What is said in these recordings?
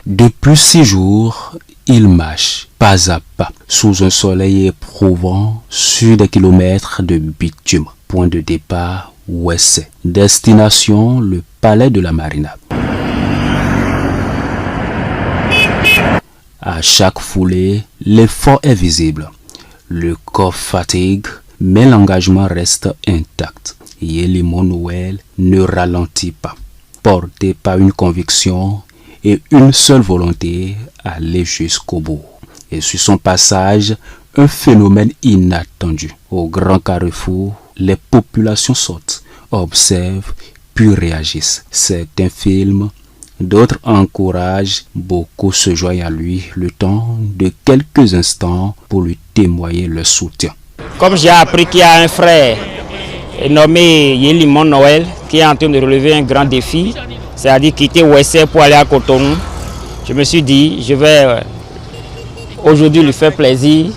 Depuis 6 jours, il marche pas à pas sous un soleil éprouvant sur des kilomètres de bitume. Point de départ, Ouessé. Destination, le palais de la Marina. À chaque foulée, l'effort est visible. Le corps fatigue, mais l'engagement reste intact. Yelimo Noël ne ralentit pas, porté par une conviction et une seule volonté, aller jusqu'au bout. Et sur son passage, un phénomène inattendu. Au grand carrefour, les populations sautent, observent, puis réagissent. Certains filment, d'autres encouragent, beaucoup se joignent à lui le temps de quelques instants pour lui témoigner leur soutien. Comme j'ai appris qu'il y a un frère nommé Yelimo Noël qui est en train de relever un grand défi, c'est-à-dire quitter Ouessé pour aller à Cotonou, je me suis dit, je vais aujourd'hui lui faire plaisir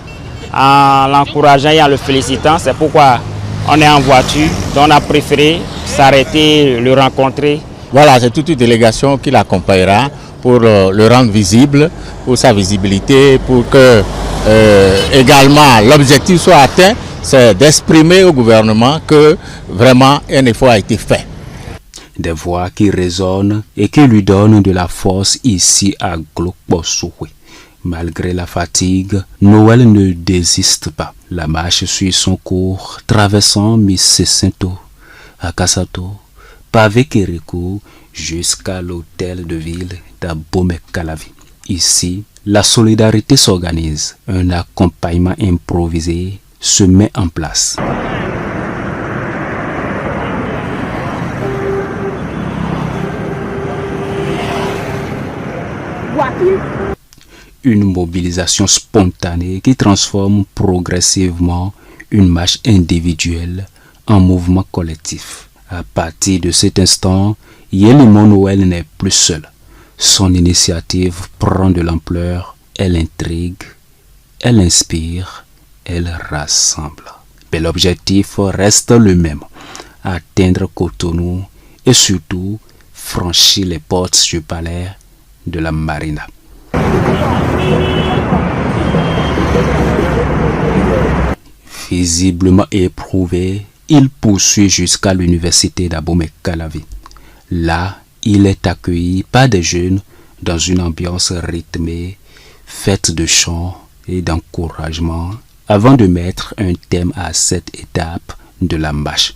en l'encourageant et en le félicitant. C'est pourquoi on est en voiture, donc on a préféré s'arrêter, le rencontrer. Voilà, c'est toute une délégation qui l'accompagnera pour le rendre visible, pour sa visibilité, pour que également l'objectif soit atteint, c'est d'exprimer au gouvernement que vraiment un effort a été fait. Des voix qui résonnent et qui lui donnent de la force ici à Glokbosoué. Malgré la fatigue, Noël ne désiste pas. La marche suit son cours, traversant Missesinto, Akasato, Pavé-Kérékou, jusqu'à l'hôtel de ville d'Abomey-Calavi. Ici, la solidarité s'organise. Un accompagnement improvisé se met en place. Une mobilisation spontanée qui transforme progressivement une marche individuelle en mouvement collectif. À partir de cet instant, Yelimo Noël n'est plus seul. Son initiative prend de l'ampleur, elle intrigue, elle inspire, elle rassemble. Mais l'objectif reste le même, atteindre Cotonou et surtout franchir les portes du palais de la Marina. Visiblement éprouvé, il poursuit jusqu'à l'université d'Abomey-Calavi. Là, il est accueilli par des jeunes dans une ambiance rythmée, faite de chants et d'encouragement, avant de mettre un thème à cette étape de la marche.